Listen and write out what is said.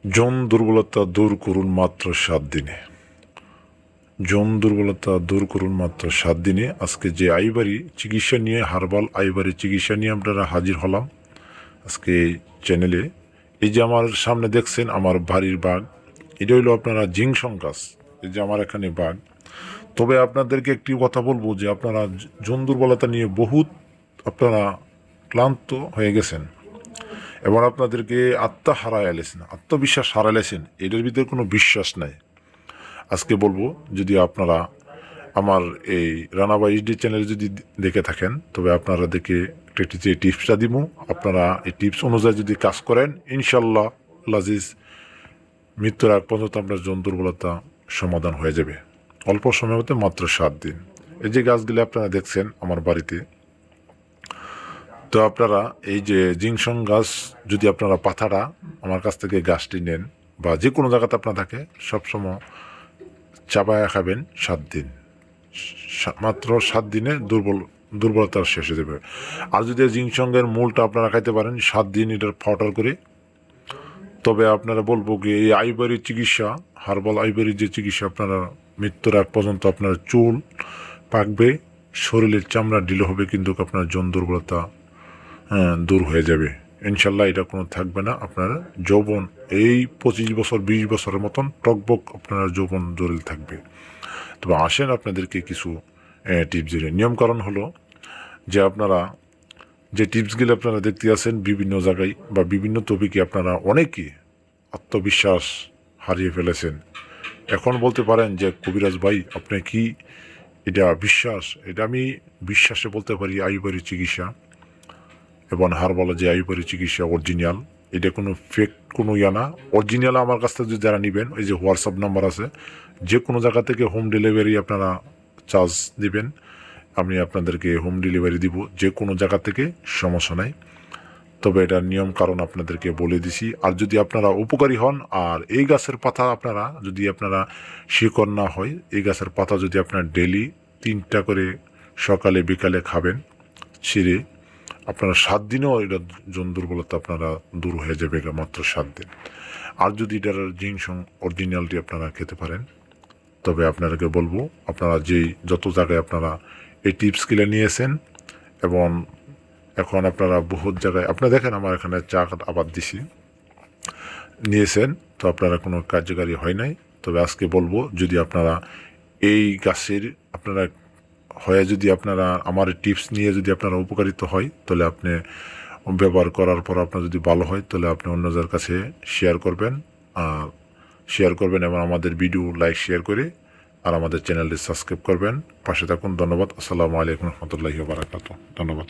যৌন দুর্বলতা দূর করুন মাত্র 7 দিনে। যৌন দুর্বলতা দূর করুন মাত্র 7 দিনে। আজকে যে আইবারি চিকিৎসা নিয়ে, হার্বাল আইবারি চিকিৎসা নিয়ে আপনারা হাজির হলাম আজকে চ্যানেলে। এই যে আমার সামনে দেখছেন আমার বাড়ির বাগ, এটা হইলো আপনারা জিংসং গাছ। এই যে আমার এখানে বাগ। তবে আপনাদেরকে একটি কথা বলবো যে আপনারা যৌন দুর্বলতা নিয়ে বহুত আপনারা ক্লান্ত হয়ে গেছেন এবং আপনাদেরকে আত্মা হারাইলেছেন, আত্মবিশ্বাস হারাইলেছেন, এটার ভিতরে কোনো বিশ্বাস নাই। আজকে বলবো, যদি আপনারা আমার এই রানাবা এইচডি চ্যানেল যদি দেখে থাকেন, তবে আপনারা দেখে একটি যে টিপসটা দিব, আপনারা এই টিপস অনুযায়ী যদি কাজ করেন, ইনশাল্লাহ লাজিজ মৃত্যুর আগ পর্যন্ত আপনার যৌন দুর্বলতা সমাধান হয়ে যাবে অল্প সময় মধ্যে, মাত্র 7 দিন। এই যে গাছগুলি আপনারা দেখছেন আমার বাড়িতে, তো আপনারা এই যে জিংসং গাছ যদি আপনারা পাতাটা আমার কাছ থেকে গাছটি নেন বা যে কোনো জায়গাতে আপনার থাকে, সবসময় চাপায়া খাবেন 7 দিন। মাত্র 7 দিনে দুর্বলতা শেষ হয়ে যাবে। আর যদি জিংসংয়ের মূলটা আপনারা খাইতে পারেন 7 দিন এটার পাউডার করে, তবে আপনারা বলবো কি এই আইবারি চিকিৎসা, হার্বাল আইবারি যে চিকিৎসা, আপনারা মৃত্যুর আগ পর্যন্ত আপনার চুল পাকবে, শরীরের চামড়া ঢিলে হবে, কিন্তু আপনার যৌন দুর্বলতা দূর হয়ে যাবে ইনশাল্লাহ। এটা কোনো থাকবে না। আপনার যৌবন এই 25 বছর 20 বছরের মতন টকবক আপনার যৌবন জরিল থাকবে। তবে আসেন আপনাদেরকে কিছু টিপস দিলে। নিয়মকরণ হলো যে আপনারা যে টিপসগুলো আপনারা দেখতে আছেন বিভিন্ন জায়গায় বা বিভিন্ন টপিকে, আপনারা অনেকেই আত্মবিশ্বাস হারিয়ে ফেলেছেন। এখন বলতে পারেন যে কবিরাজ ভাই আপনি কি এটা বিশ্বাস? এটা আমি বিশ্বাসে বলতে পারি আইবারি চিকিৎসা এবং হার্বাল যে আইবারি চিকিৎসা অরিজিনাল, এটা কোনো ফেক কোনো ইয়া না। অরিজিনাল আমার কাছ থেকে যারা নেবেন, এই যে হোয়াটসঅ্যাপ নাম্বার আছে, যে কোনো জায়গা থেকে হোম ডেলিভারি আপনারা চার্জ দিবেন, আমি আপনাদেরকে হোম ডেলিভারি দিব যে কোনো জায়গা থেকে, সমস্যা নাই। তবে এটার নিয়ম কারণ আপনাদেরকে বলে দিছি। আর যদি আপনারা উপকারী হন, আর এই গাছের পাতা আপনারা যদি আপনারা শিকড় না হয়, এই গাছের পাতা যদি আপনারা ডেলি 3টা করে সকালে বিকালে খাবেন ছিঁড়ে, আপনারা 7 দিনেও এটা যৌন দুর্বলতা আপনারা দূর হয়ে যাবে মাত্র 7 দিন। আর যদি এটার জিংসং অরিজিনালটি আপনারা খেতে পারেন, তবে আপনাদেরকে বলবো আপনারা যেই যত জায়গায় আপনারা এই টিপসগুলো নিয়েছেন এবং এখন আপনারা বহুত জায়গায় আপনারা দেখেন আমার এখানে চা আবাদ দিছি, নিয়েছেন, তো আপনারা কোনো কার্যকারী হয় নাই। তবে আজকে বলবো, যদি আপনারা এই গাছের আপনারা হয়ে যদি আপনারা আমার টিপস নিয়ে যদি আপনারা উপকারিত হয়, তাহলে আপনি ব্যবহার করার পর আপনার যদি ভালো হয়, তাহলে আপনি অন্যদের কাছে শেয়ার করবেন এবং আমাদের ভিডিও লাইক শেয়ার করে আর আমাদের চ্যানেলটি সাবস্ক্রাইব করবেন। পাশে থাকুন। ধন্যবাদ। আসসালামু আলাইকুম রহমতুল্লাহি ওয়া বারাকাতুহু। ধন্যবাদ।